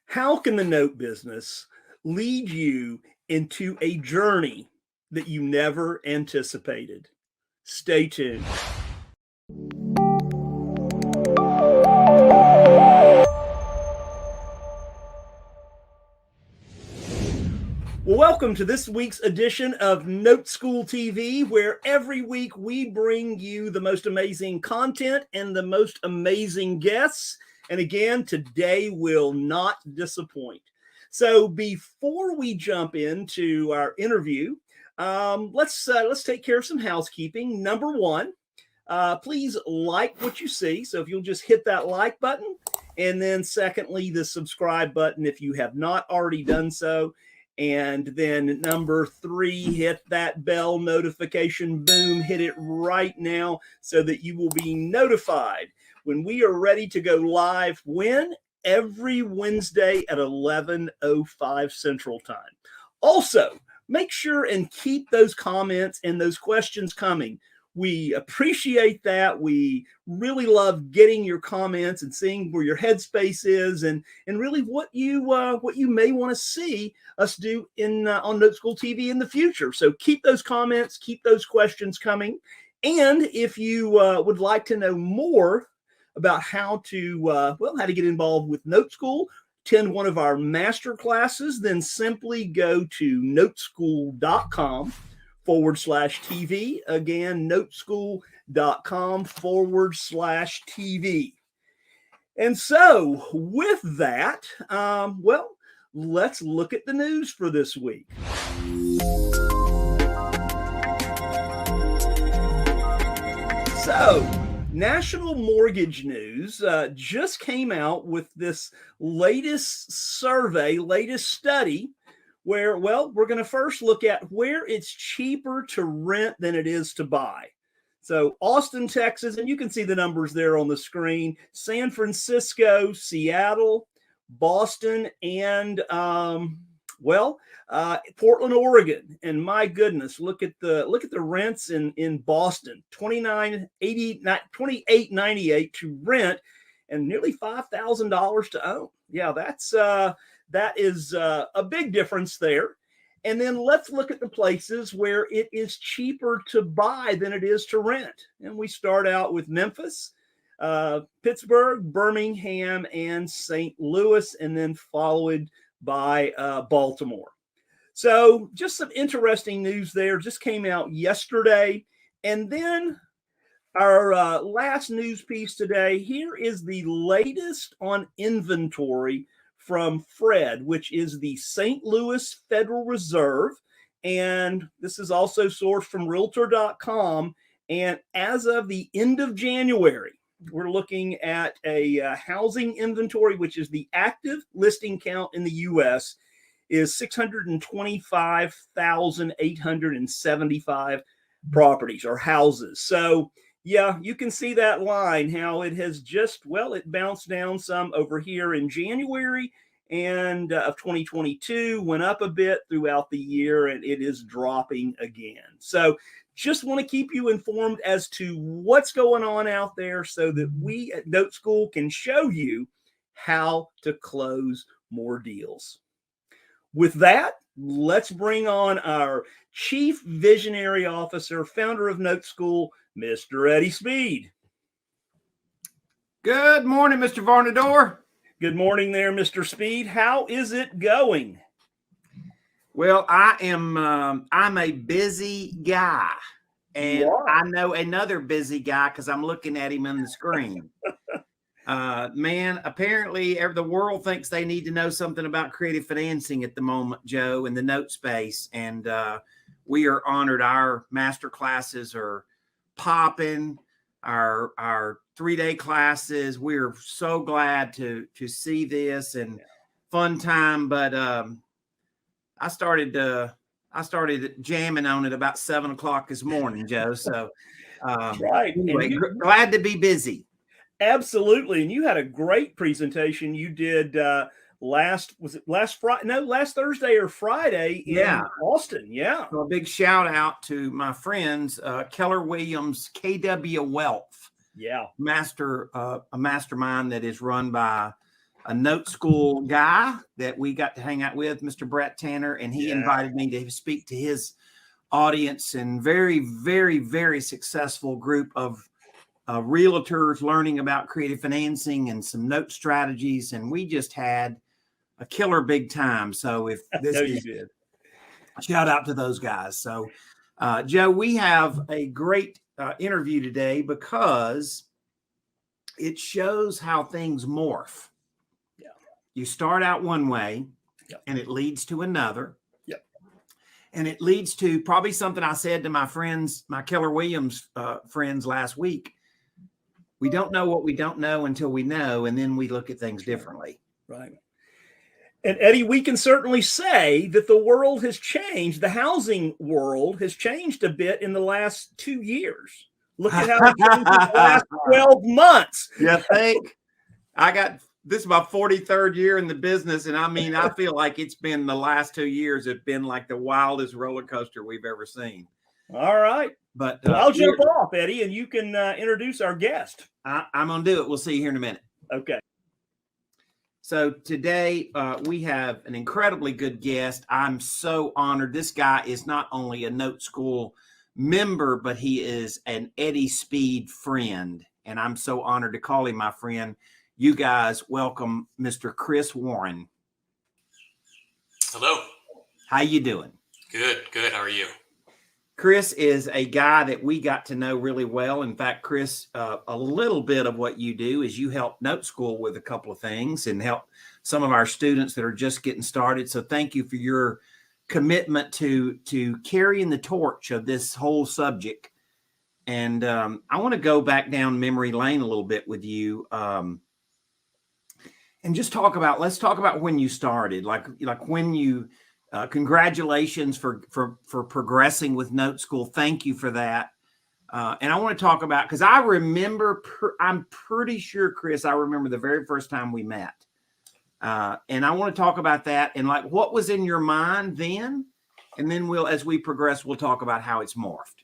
How can the note business lead you into a journey that you never anticipated? Stay tuned. Well, welcome to this week's edition of NoteSchool TV, where every week we bring you the most amazing content and the most amazing guests. And again, today will not disappoint. So before we jump into our interview, let's take care of some housekeeping. Number one, please like what you see. So if you'll just hit that like button, and then secondly, the subscribe button if you have not already done so. And then number three, hit that bell notification, boom, hit it right now so that you will be notified when we are ready to go live. When? Every Wednesday at 11:05 Central Time. Also, make sure and keep those comments and those questions coming. We appreciate that. We really love getting your comments and seeing where your headspace is, and really what you may want to see us do in on NoteSchool TV in the future. So keep those comments, keep those questions coming, and if you would like to know more about how to get involved with NoteSchool, attend one of our master classes, then simply go to noteschool.com/TV. Again, noteschool.com/TV. And so with that, let's look at the news for this week. So, National Mortgage News just came out with this latest survey, latest study, where, we're going to first look at where it's cheaper to rent than it is to buy. So Austin, Texas, and you can see the numbers there on the screen, San Francisco, Seattle, Boston, and Portland, Oregon. And my goodness, look at the rents in Boston, $28.98 to rent and nearly $5,000 to own. Yeah, that is a big difference there. And then let's look at the places where it is cheaper to buy than it is to rent. And we start out with Memphis, Pittsburgh, Birmingham, and St. Louis, and then followed by Baltimore. So just some interesting news there. Just came out yesterday. And then our last news piece today, here is the latest on inventory from Fred, which is the St. Louis Federal Reserve. And this is also sourced from Realtor.com. And as of the end of January, we're looking at a housing inventory, which is the active listing count in the U.S., is 625,875 properties or houses. So, yeah, you can see that line, how it has just, it bounced down some over here in January and of 2022, went up a bit throughout the year, and it is dropping again. So just want to keep you informed as to what's going on out there so that we at NoteSchool can show you how to close more deals. With that, let's bring on our Chief Visionary Officer, founder of NoteSchool, Mr. Eddie Speed. Good morning, Mr. Varnador. Good morning there, Mr. Speed. How is it going? Well, I'm a busy guy, and I know another busy guy because I'm looking at him on the screen. Man, apparently the world thinks they need to know something about creative financing at the moment, Joe, in the note space. And we are honored. Our master classes are popping, our 3-day classes. We're so glad to see this and fun time. But I started jamming on it about 7 o'clock this morning, Joe. So that's right. Anyway, glad to be busy. Absolutely. And you had a great presentation you did last Thursday or Friday in Austin. Yeah. So a big shout out to my friends, Keller Williams, KW Wealth. Yeah. A mastermind that is run by NoteSchool guy that we got to hang out with, Mr. Brett Tanner, and he invited me to speak to his audience and very, very, very successful group of realtors learning about creative financing and some note strategies. And we just had a killer big time. So if this is shout out to those guys. So Joe, we have a great interview today because it shows how things morph. Yeah. You start out one way and it leads to another. And it leads to probably something I said to my friends, my Keller Williams friends last week. We don't know what we don't know until we know, and then we look at things differently. Right. And Eddie, we can certainly say that the world has changed. The housing world has changed a bit in the last 2 years. Look at how it changed in the last 12 months. You think? This is my 43rd year in the business. And I mean, I feel like it's been the last 2 years have been like the wildest roller coaster we've ever seen. All right. But well, I'll jump off, Eddie, and you can introduce our guest. I'm going to do it. We'll see you here in a minute. Okay. So today we have an incredibly good guest. I'm so honored. This guy is not only a NoteSchool member, but he is an Eddie Speed friend. And I'm so honored to call him my friend. You guys welcome Mr. Chris Warren. Hello. How you doing? Good. How are you? Chris is a guy that we got to know really well. In fact, Chris, a little bit of what you do is you help NoteSchool with a couple of things and help some of our students that are just getting started. So thank you for your commitment to carrying the torch of this whole subject. And I want to go back down memory lane a little bit with you. And just let's talk about when you started, like when you, congratulations for progressing with NoteSchool. Thank you for that. And I want to talk about, because I remember, I'm pretty sure, Chris, I remember the very first time we met. And I want to talk about that and like what was in your mind then. And then as we progress, we'll talk about how it's morphed.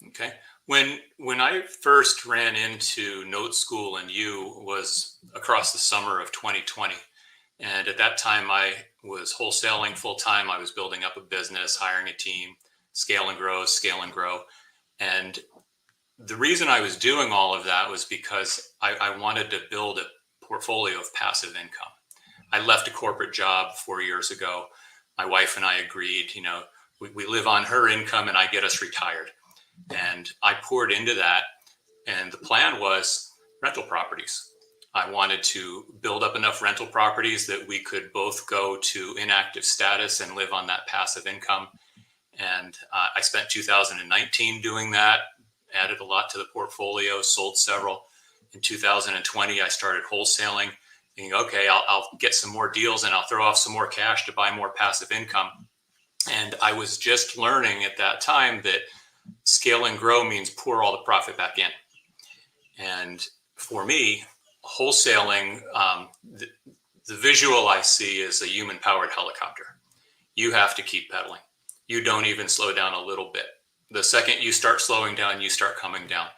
Okay. When I first ran into NoteSchool and you was across the summer of 2020. And at that time I was wholesaling full time. I was building up a business, hiring a team, scale and grow. And the reason I was doing all of that was because I wanted to build a portfolio of passive income. I left a corporate job 4 years ago. My wife and I agreed, we live on her income and I get us retired. And I poured into that. And the plan was rental properties. I wanted to build up enough rental properties that we could both go to inactive status and live on that passive income. And I spent 2019 doing that, added a lot to the portfolio, sold several. In 2020, I started wholesaling, thinking, okay, I'll get some more deals and I'll throw off some more cash to buy more passive income. And I was just learning at that time that scale and grow means pour all the profit back in. And for me, wholesaling, the visual I see is a human powered helicopter. You have to keep pedaling. You don't even slow down a little bit. The second you start slowing down, you start coming down.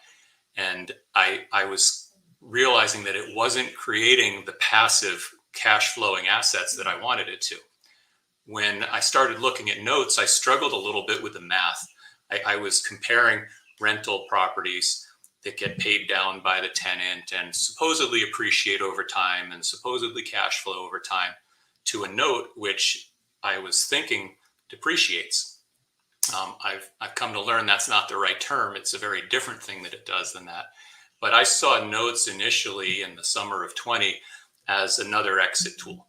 And I was realizing that it wasn't creating the passive cash flowing assets that I wanted it to. When I started looking at notes, I struggled a little bit with the math. I was comparing rental properties that get paid down by the tenant and supposedly appreciate over time and supposedly cash flow over time to a note, which I was thinking depreciates. I've come to learn that's not the right term. It's a very different thing that it does than that. But I saw notes initially in the summer of 20 as another exit tool.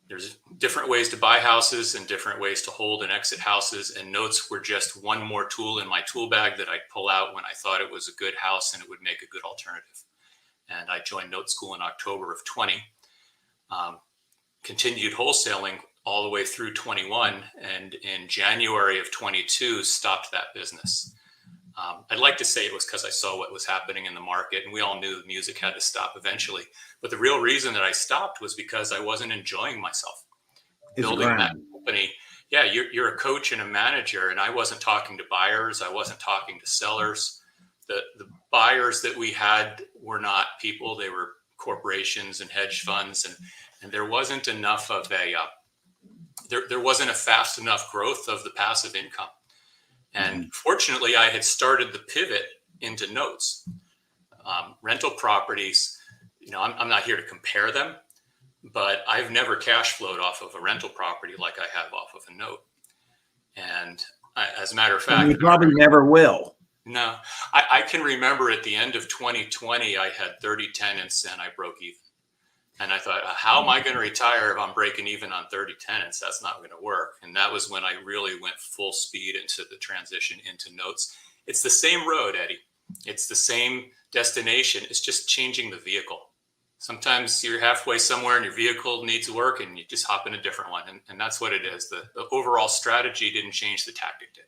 There's different ways to buy houses and different ways to hold and exit houses. And notes were just one more tool in my tool bag that I'd pull out when I thought it was a good house and it would make a good alternative. And I joined NoteSchool in October of 20, continued wholesaling all the way through 21. And in January of 22, stopped that business. I'd like to say it was because I saw what was happening in the market and we all knew the music had to stop eventually. But the real reason that I stopped was because I wasn't enjoying myself building that company. Yeah, you're a coach and a manager, and I wasn't talking to buyers. I wasn't talking to sellers. The buyers that we had were not people. They were corporations and hedge funds. and there wasn't enough of a there wasn't a fast enough growth of the passive income. And fortunately, I had started the pivot into notes. Rental properties, I'm not here to compare them, but I've never cash flowed off of a rental property like I have off of a note. And as a matter of fact, you probably never will. No, I can remember at the end of 2020, I had 30 tenants and I broke even. And I thought, how am I going to retire if I'm breaking even on 30 tenants? That's not going to work. And that was when I really went full speed into the transition into notes. It's the same road, Eddie. It's the same destination. It's just changing the vehicle. Sometimes you're halfway somewhere and your vehicle needs work and you just hop in a different one. And that's what it is. The overall strategy didn't change, the tactic did.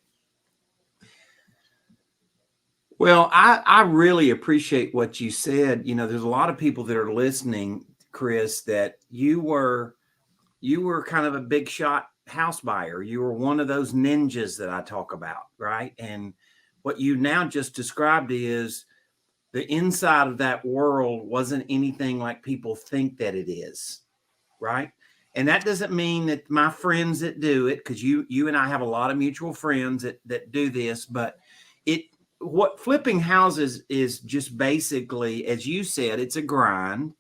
Well, I really appreciate what you said. There's a lot of people that are listening, Chris, that you were kind of a big shot house buyer. You were one of those ninjas that I talk about, right? And what you now just described is the inside of that world wasn't anything like people think that it is, right? And that doesn't mean that my friends that do it, because you and I have a lot of mutual friends that do this, but what flipping houses is just basically, as you said, it's a grind.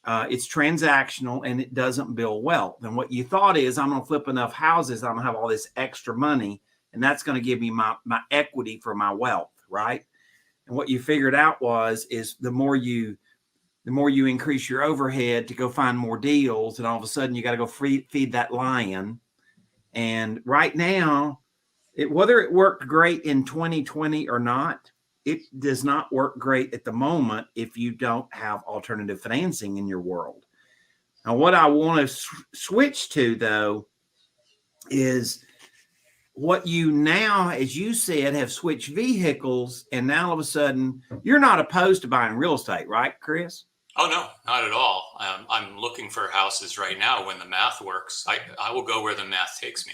It's transactional and it doesn't build wealth. And what you thought is, I'm going to flip enough houses, I'm going to have all this extra money, and that's going to give me my equity for my wealth, right? And what you figured out is the more you increase your overhead to go find more deals, and all of a sudden you got to go feed that lion. And right now, whether it worked great in 2020 or not, it does not work great at the moment if you don't have alternative financing in your world. Now, what I want to switch to, though, is what you now, as you said, have switched vehicles, and now all of a sudden you're not opposed to buying real estate, right, Chris? Oh, no, not at all. I'm looking for houses right now when the math works. I will go where the math takes me.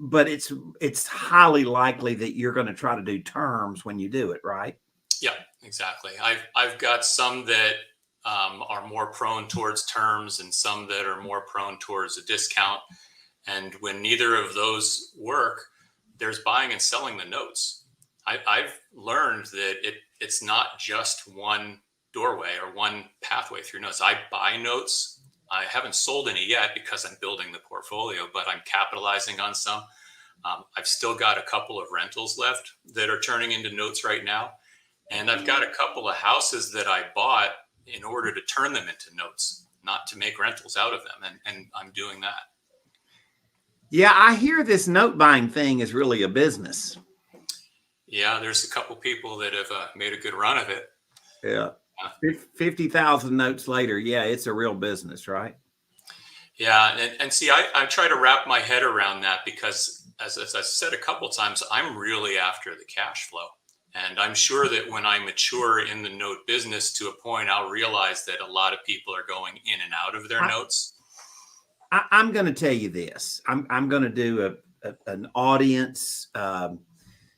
But it's highly likely that you're going to try to do terms when you do it, right? Yeah, exactly. I've got some that are more prone towards terms and some that are more prone towards a discount. And when neither of those work, there's buying and selling the notes. I've learned that it's not just one doorway or one pathway through notes. I buy notes. I haven't sold any yet because I'm building the portfolio, but I'm capitalizing on some. I've still got a couple of rentals left that are turning into notes right now. And I've got a couple of houses that I bought in order to turn them into notes, not to make rentals out of them. And I'm doing that. Yeah, I hear this note buying thing is really a business. Yeah, there's a couple people that have made a good run of it. Yeah. 50,000 notes later. Yeah, it's a real business, right? Yeah. And see, I try to wrap my head around that because, as I said a couple of times, I'm really after the cash flow. And I'm sure that when I mature in the note business to a point, I'll realize that a lot of people are going in and out of their notes. I'm going to tell you this. I'm going to do an audience,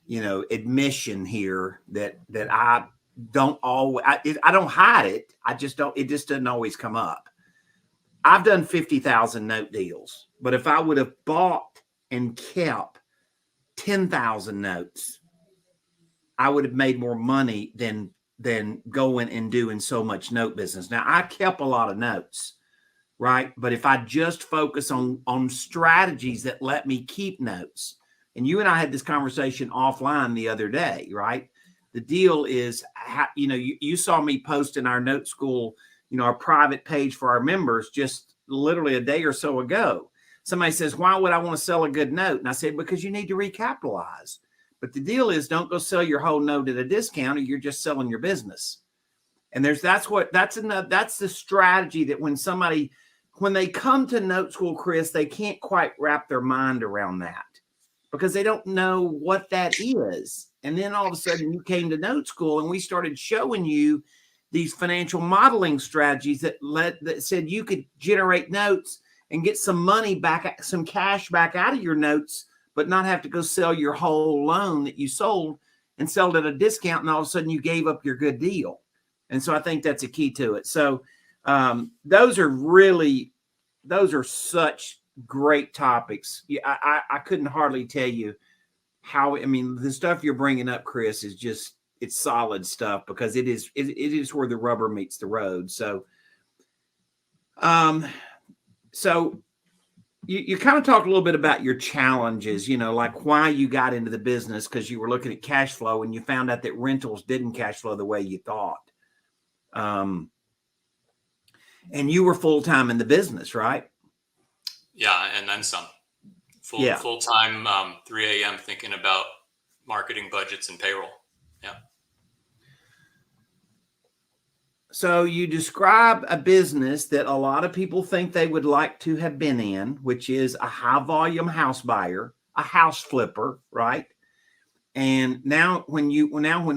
admission here that I don't always. I don't hide it. I just don't. It just doesn't always come up. I've done 50,000 note deals, but if I would have bought and kept 10,000 notes, I would have made more money than going and doing so much note business. Now, I kept a lot of notes, right? But if I just focus on strategies that let me keep notes, and you and I had this conversation offline the other day, right? The deal is, you saw me post in our NoteSchool, our private page for our members just literally a day or so ago. Somebody says, why would I want to sell a good note? And I said, because you need to recapitalize. But the deal is, don't go sell your whole note at a discount, or you're just selling your business. And that's the strategy that when they come to NoteSchool, Chris, they can't quite wrap their mind around that because they don't know what that is. And then all of a sudden you came to NoteSchool and we started showing you these financial modeling strategies that said you could generate notes and get some money back, some cash back out of your notes, but not have to go sell your whole loan that you sold and sell it at a discount. And all of a sudden you gave up your good deal. And so I think that's a key to it. So those are such great topics. Yeah, I couldn't hardly tell you how, I mean, the stuff you're bringing up, Chris, is just, it's solid stuff, because it is where the rubber meets the road. So, so you kind of talked a little bit about your challenges, like why you got into the business, because you were looking at cash flow and you found out that rentals didn't cash flow the way you thought. And you were full-time in the business, right? Yeah. And then some. Full time, 3 a.m. thinking about marketing budgets and payroll. Yeah. So you describe a business that a lot of people think they would like to have been in, which is a high volume house buyer, a house flipper, right? And now when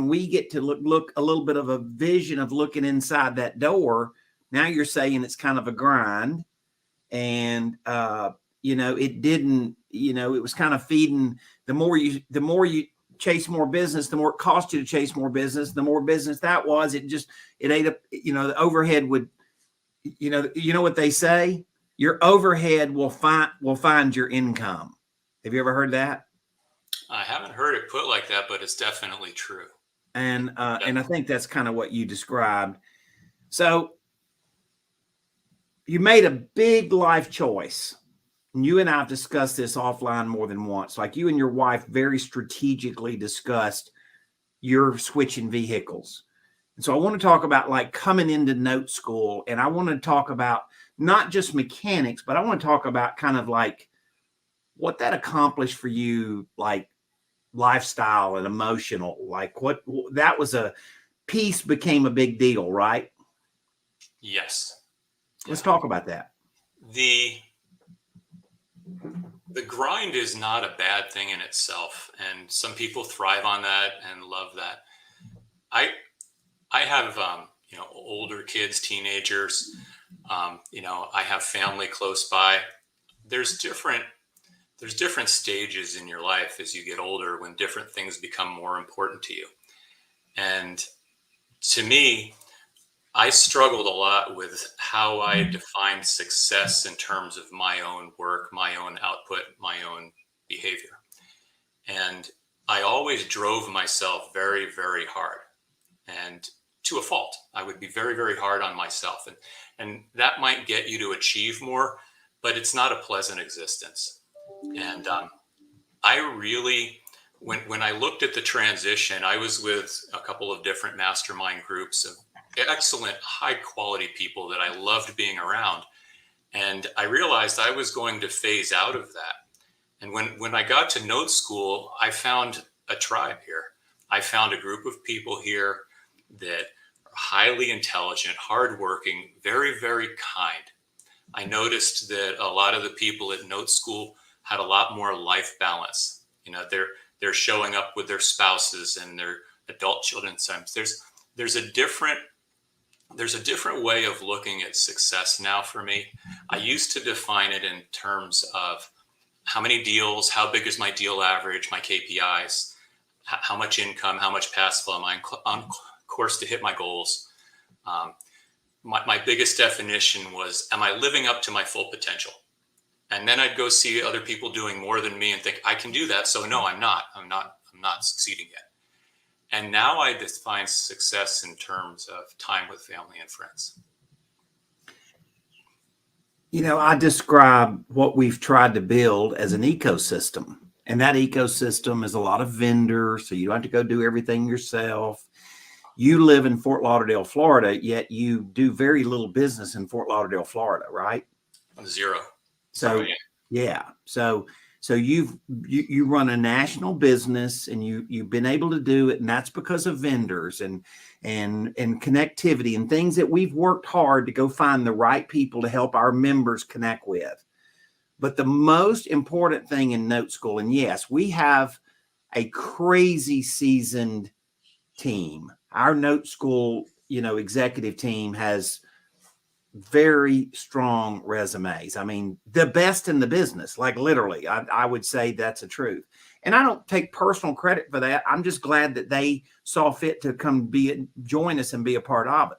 we get to look a little bit of a vision of looking inside that door, now you're saying it's kind of a grind, and it didn't, it was kind of feeding. The more you chase more business, the more it cost you to chase more business. The more business that was, it ate up, the overhead would, what they say, your overhead will find your income. Have you ever heard that? I haven't heard it put like that, but it's definitely true. And I think that's kind of what you described. So you made a big life choice. And you and I have discussed this offline more than once. Like, you and your wife very strategically discussed your switching vehicles. And so I want to talk about, like, coming into NoteSchool, and I want to talk about not just mechanics, but I want to talk about kind of like what that accomplished for you, like lifestyle and emotional, like what that was a piece became a big deal, right? Yes. Let's talk about that. The grind is not a bad thing in itself, and some people thrive on that and love that. I have older kids, teenagers. I have family close by. There's different stages in your life as you get older when different things become more important to you. And to me, I struggled a lot with how I defined success in terms of my own work, my own output, my own behavior. And I always drove myself very, very hard, and to a fault. I would be very, very hard on myself. And that might get you to achieve more, but it's not a pleasant existence. And I really, when I looked at the transition, I was with a couple of different mastermind groups of excellent, high quality people that I loved being around. And I realized I was going to phase out of that. And when I got to NoteSchool, I found a tribe here. I found a group of people here that are highly intelligent, hardworking, very, very kind. I noticed that a lot of the people at NoteSchool had a lot more life balance. They're showing up with their spouses and their adult children. Sometimes there's a different way of looking at success now for me. I used to define it in terms of how many deals, how big is my deal average, my KPIs, how much income, how much pass flow, am I on course to hit my goals. My biggest definition was, am I living up to my full potential? And then I'd go see other people doing more than me and think, I can do that. So no, I'm not succeeding yet. And now I define success in terms of time with family and friends. I describe what we've tried to build as an ecosystem. And that ecosystem is a lot of vendors, so you don't have to go do everything yourself. You live in Fort Lauderdale, Florida, yet you do very little business in Fort Lauderdale, Florida, right? Zero. So, yeah. So you run a national business, and you've been able to do it, and that's because of vendors and connectivity and things that we've worked hard to go find the right people to help our members connect with. But the most important thing in NoteSchool, and yes, we have a crazy seasoned team. Our NoteSchool, executive team has very strong resumes. I mean, the best in the business, like literally, I would say that's the truth. And I don't take personal credit for that. I'm just glad that they saw fit to come join us and be a part of it.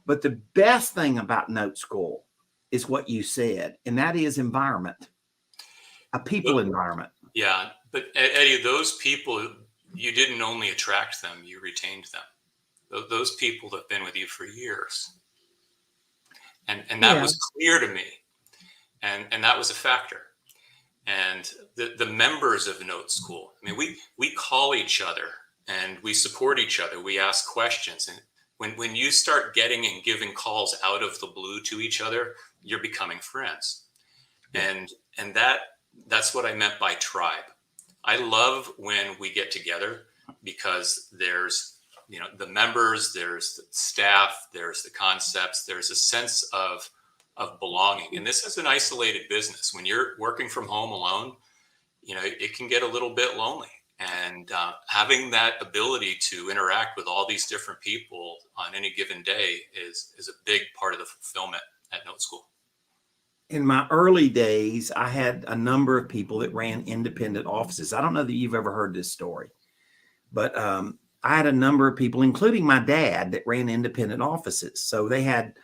But the best thing about Note School is what you said, and that is environment, a people environment. Yeah. But Eddie, those people, you didn't only attract them, you retained them. Those people have been with you for years. And that was clear to me. And that was a factor. And the members of Note School, I mean, we call each other and we support each other. We ask questions. And when you start getting and giving calls out of the blue to each other, you're becoming friends. And that's what I meant by tribe. I love when we get together because there's, the members, there's the staff, there's the concepts, there's a sense of belonging. And this is an isolated business. When you're working from home alone, it can get a little bit lonely. And having that ability to interact with all these different people on any given day is a big part of the fulfillment at Note School. In my early days, I had a number of people that ran independent offices. I don't know that you've ever heard this story, but I had a number of people, including my dad, that ran independent offices. So they had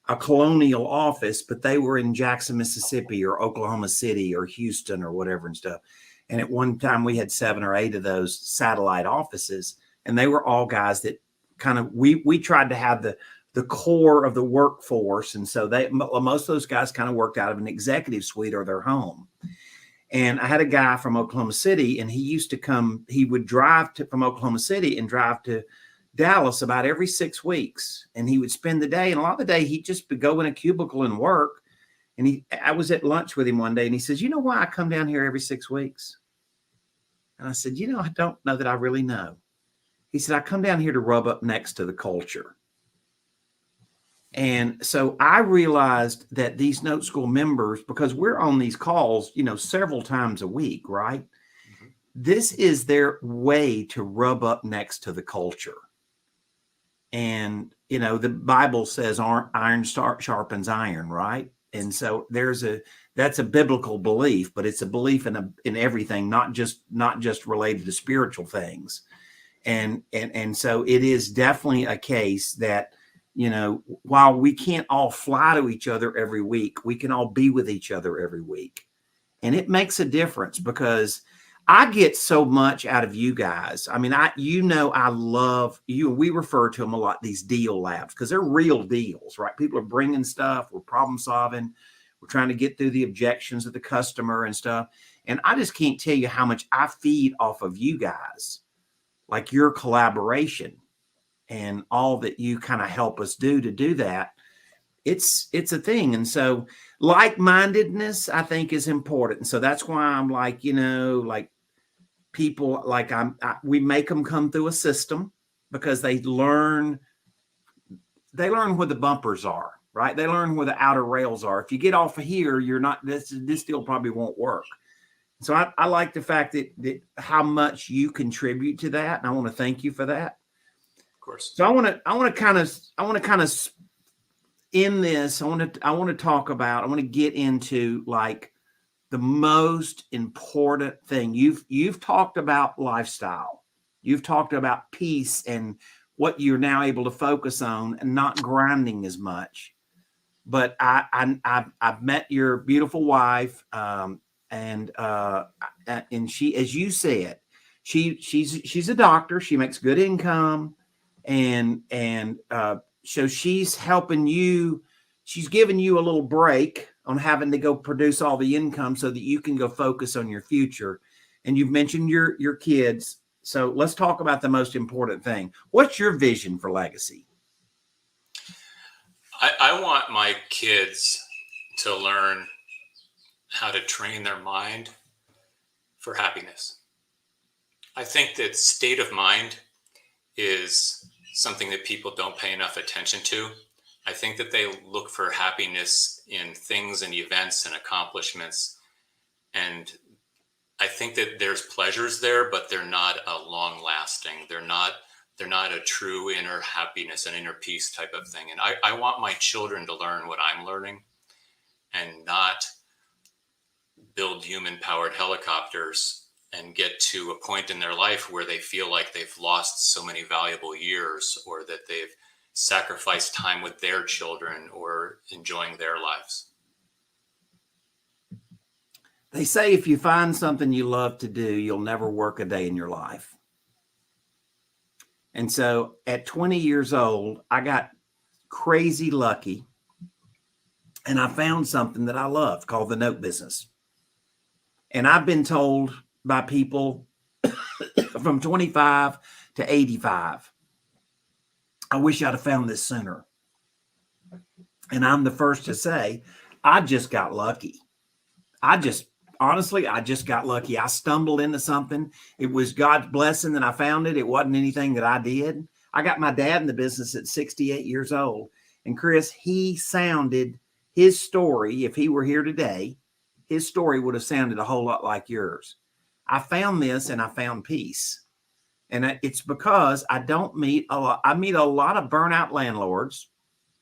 a colonial office, but they were in Jackson, Mississippi, or Oklahoma City, or Houston, or whatever and stuff. And at one time we had 7 or 8 of those satellite offices, and they were all guys that kind of, we tried to have the core of the workforce. And so most of those guys kind of worked out of an executive suite or their home. And I had a guy from Oklahoma City, and he used to come, he would drive from Oklahoma City and drive to Dallas about every 6 weeks. And he would spend the day, and a lot of the day he'd just go in a cubicle and work. And I was at lunch with him one day, and he says, "You know why I come down here every 6 weeks?" And I said, "I don't know that I really know." He said, "I come down here to rub up next to the culture." And so I realized that these Note School members, because we're on these calls, several times a week, right? Mm-hmm. This is their way to rub up next to the culture. And, the Bible says iron sharpens iron, right? And so that's a biblical belief, but it's a belief in everything, not just related to spiritual things. And so it is definitely a case that, while we can't all fly to each other every week, we can all be with each other every week. And it makes a difference because I get so much out of you guys. I mean, I love you. We refer to them a lot, these deal labs, because they're real deals, right? People are bringing stuff. We're problem solving. We're trying to get through the objections of the customer and stuff. And I just can't tell you how much I feed off of you guys, like your collaboration and all that you kind of help us do that. It's a thing. And so like-mindedness, I think, is important. And so that's why I'm like, like people, like we make them come through a system because they learn where the bumpers are, right? They learn where the outer rails are. If you get off of here, you're not, this deal probably won't work. So I like the fact that how much you contribute to that. And I want to thank you for that. Of course. So I want to kind of in this, I want to get into like the most important thing. You've talked about lifestyle. You've talked about peace and what you're now able to focus on and not grinding as much. But I've met your beautiful wife, and she, as you said, she's a doctor. She makes good income, and so she's helping you. She's giving you a little break on having to go produce all the income so that you can go focus on your future. And you've mentioned your kids. So let's talk about the most important thing. What's your vision for legacy? I want my kids to learn how to train their mind for happiness. I think that state of mind is something that people don't pay enough attention to. I think that they look for happiness in things and events and accomplishments. And I think that there's pleasures there, but they're not a long lasting. They're not a true inner happiness and inner peace type of thing. And I want my children to learn what I'm learning and not build human powered helicopters and get to a point in their life where they feel like they've lost so many valuable years, or that they've sacrifice time with their children or enjoying their lives. They say if you find something you love to do, you'll never work a day in your life. And so at 20 years old, I got crazy lucky, and I found something that I loved called the note business. And I've been told by people from 25 to 85, I wish I'd have found this sooner. And I'm the first to say, I just got lucky. Honestly, I just got lucky. I stumbled into something. It was God's blessing that I found it. It wasn't anything that I did. I got my dad in the business at 68 years old. And Chris, he sounded his story. If he were here today, his story would have sounded a whole lot like yours. I found this and I found peace. And it's because I don't meet a lot. I meet a lot of burnout landlords.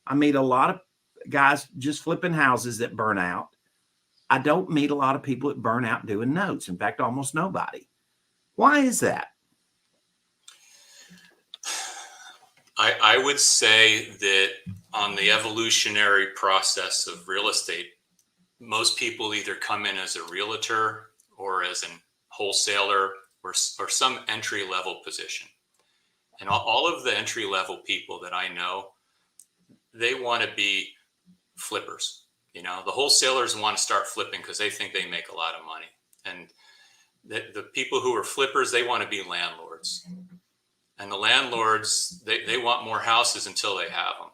I meet a lot of guys just flipping houses that burn out. I don't meet a lot of people that burn out doing notes. In fact, almost nobody. Why is that? I would say that on the evolutionary process of real estate, most people either come in as a realtor or as a wholesaler or some entry level position. And all of the entry level people that I know, they want to be flippers. You know, the wholesalers want to start flipping because they think they make a lot of money. And the people who are flippers, they want to be landlords. And the landlords, they want more houses until they have them.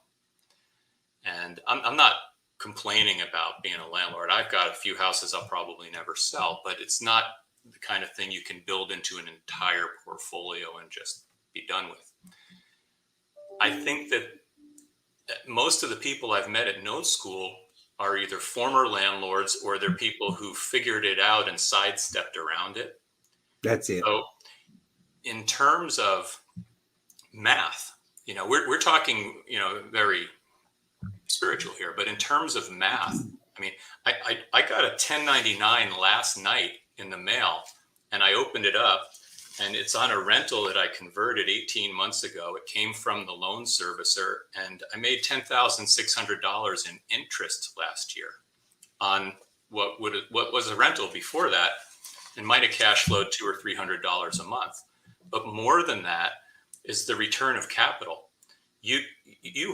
And I'm not complaining about being a landlord. I've got a few houses I'll probably never sell, but it's not the kind of thing you can build into an entire portfolio and just be done with. I think that most of the people I've met at NoteSchool are either former landlords or they're people who figured it out and sidestepped around it. That's it. So in terms of math, you know, we're talking, you know, very spiritual here, but in terms of math, I mean, I got a 1099 last night in the mail, and I opened it up, and it's on a rental that I converted 18 months ago. It came from the loan servicer, and I made $10,600 in interest last year on what was a rental before that, and might have cash flowed $200 or $300 a month. But more than that is the return of capital. You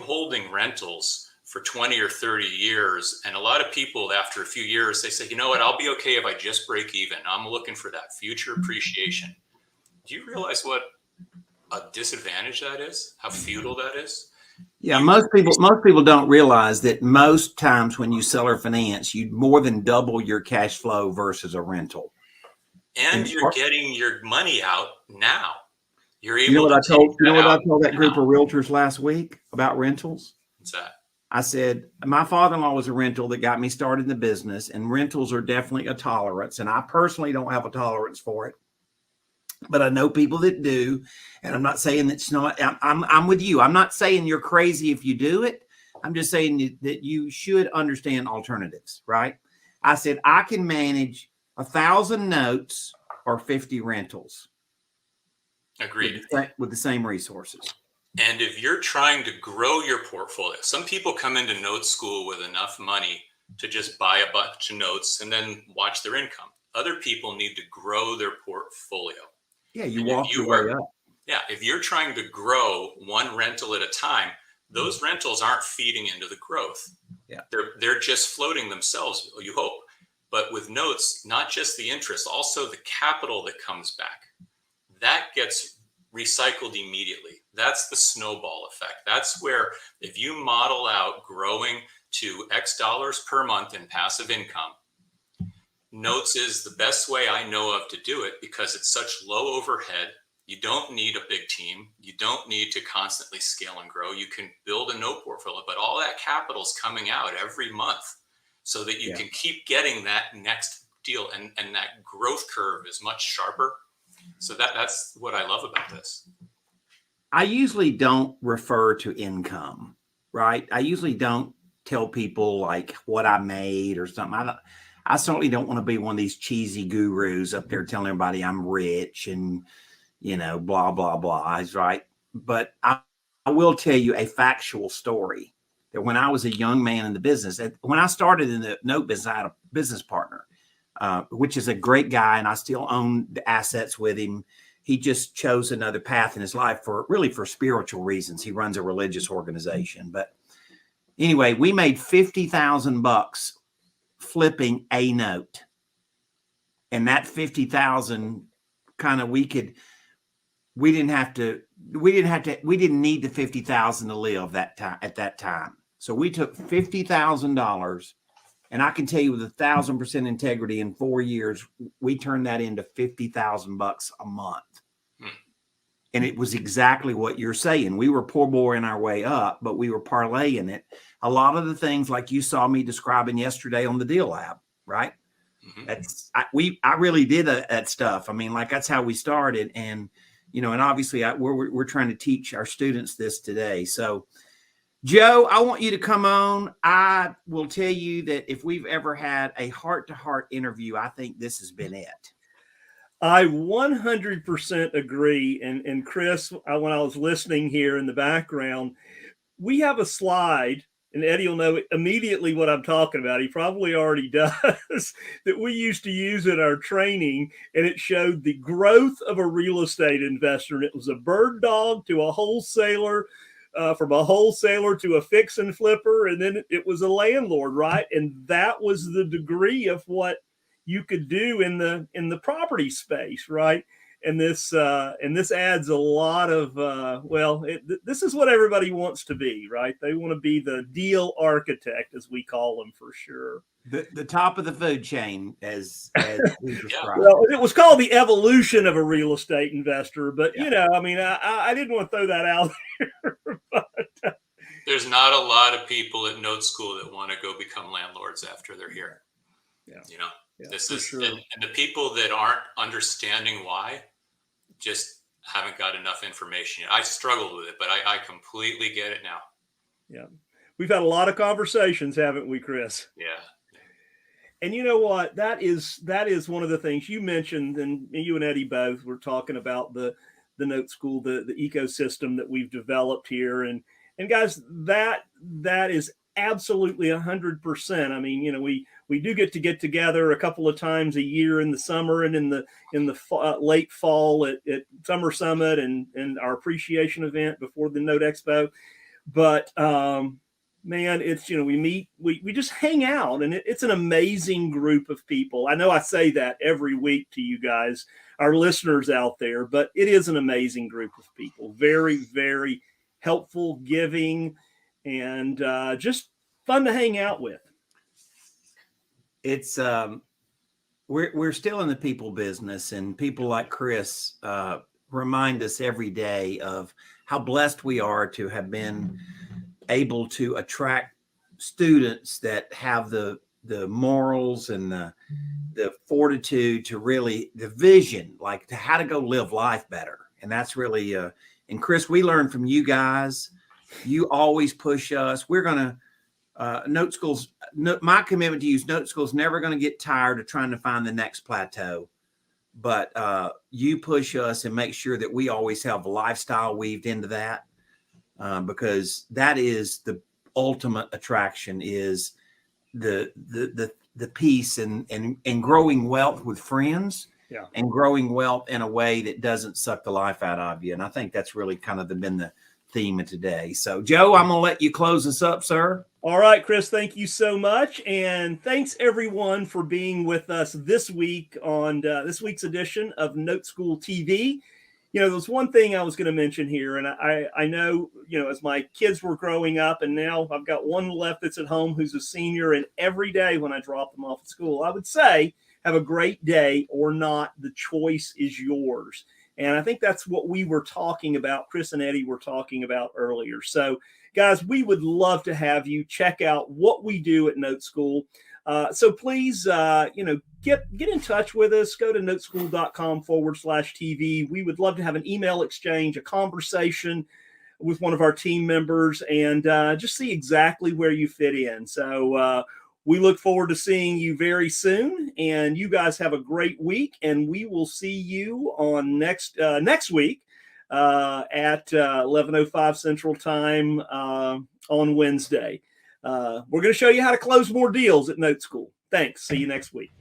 holding rentals for 20 or 30 years. And a lot of people, after a few years, they say, you know what, I'll be okay if I just break even. I'm looking for that future appreciation. Do you realize what a disadvantage that is? How futile that is? Yeah, most people don't realize that most times when you sell or finance, you more than double your cash flow versus a rental. And you're getting your money out now. You're able you know what I told that group now. of realtors last week about rentals? What's that? I said, my father-in-law was a rental that got me started in the business, and rentals are definitely a tolerance. And I personally don't have a tolerance for it, but I know people that do. And I'm not saying it's not, I'm with you. I'm not saying you're crazy if you do it. I'm just saying that you should understand alternatives, right? I said, I can manage 1,000 notes or 50 rentals. Agreed. With the same resources. And if you're trying to grow your portfolio, some people come into NoteSchool with enough money to just buy a bunch of notes and then watch their income. Other people need to grow their portfolio. Yeah, you walk your way up. Yeah, if you're trying to grow one rental at a time, those rentals aren't feeding into the growth. Yeah, they're just floating themselves, you hope. But with notes, not just the interest, also the capital that comes back. That gets recycled immediately. That's the snowball effect. That's where if you model out growing to X dollars per month in passive income, notes is the best way I know of to do it because it's such low overhead. You don't need a big team. You don't need to constantly scale and grow. You can build a note portfolio, but all that capital is coming out every month so that you can keep getting that next deal. And that growth curve is much sharper. So that's what I love about this. I usually don't refer to income, right? I usually don't tell people like what I made or something. I certainly don't want to be one of these cheesy gurus up there telling everybody I'm rich and, you know, blah, blah, blah, right? But I'll will tell you a factual story that when I was a young man in the business, when I started in the note business, I had a business partner, which is a great guy, and I still own the assets with him. He just chose another path in his life for spiritual reasons. He runs a religious organization. But anyway, we made $50,000 flipping a note. And that 50,000 kind of, we didn't need the 50,000 to live at that time. So we took $50,000, and I can tell you with 1,000% integrity, in 4 years, we turned that into $50,000 a month. And it was exactly what you're saying. We were poor boying our way up, but we were parlaying it. A lot of the things like you saw me describing yesterday on the Deal Lab, right? Mm-hmm. I really did that stuff. I mean, like, that's how we started. And, and obviously we're trying to teach our students this today. So Joe, I want you to come on. I will tell you that if we've ever had a heart-to-heart interview, I think this has been it. I 100% agree. And Chris, when I was listening here in the background, we have a slide, and Eddie will know immediately what I'm talking about. He probably already does, that we used to use in our training, and it showed the growth of a real estate investor. And it was a bird dog to a wholesaler, from a wholesaler to a fix and flipper, and then it was a landlord, right? And that was the degree of what you could do in the property space, right? And this adds a lot of this is what everybody wants to be, right? They want to be the deal architect, as we call them, for sure. The top of the food chain, as we described. Well, it was called the evolution of a real estate investor, but I didn't want to throw that out there. But, there's not a lot of people at NoteSchool that want to go become landlords after they're here. Yeah. This is sure. and the people that aren't understanding why just haven't got enough information yet. I struggled with it, but I completely get it now. Yeah. We've had a lot of conversations, haven't we, Chris? Yeah. And you know what? That is one of the things you mentioned, and you and Eddie both were talking about the NoteSchool, the ecosystem that we've developed here. And guys, that is absolutely 100%. I mean, we do get together a couple of times a year in the summer and in the late fall at Summer Summit and our appreciation event before the Note Expo. But man, it's, we meet, we just hang out, and it's an amazing group of people. I know I say that every week to you guys, our listeners out there, but it is an amazing group of people. Very, very helpful, giving, and just fun to hang out with. It's we're still in the people business, and people like Chris remind us every day of how blessed we are to have been able to attract students that have the morals and the fortitude to really, the vision, like to how to go live life better. And that's really and Chris, we learn from you guys. You always push us. We're gonna NoteSchool's, my commitment to you is NoteSchool's never going to get tired of trying to find the next plateau, but you push us and make sure that we always have lifestyle weaved into that, because that is the ultimate attraction, is the peace and growing wealth with friends, and growing wealth in a way that doesn't suck the life out of you. And I think that's really kind of been the theme of today. So Joe, I'm gonna let you close us up, sir. All right, Chris, thank you so much. And thanks everyone for being with us this week on this week's edition of NoteSchool TV. There's one thing I was going to mention here, and I know, as my kids were growing up, and now I've got one left that's at home who's a senior, and every day when I drop them off at school, I would say, have a great day or not. The choice is yours. And I think that's what we were talking about, Chris and Eddie were talking about earlier. So, guys, we would love to have you check out what we do at NoteSchool. So please, get in touch with us. Go to noteschool.com/TV. We would love to have an email exchange, a conversation with one of our team members, and just see exactly where you fit in. So we look forward to seeing you very soon, and you guys have a great week, and we will see you on next week at 11:05 Central Time on Wednesday. We're going to show you how to close more deals at Note School. Thanks. See you next week.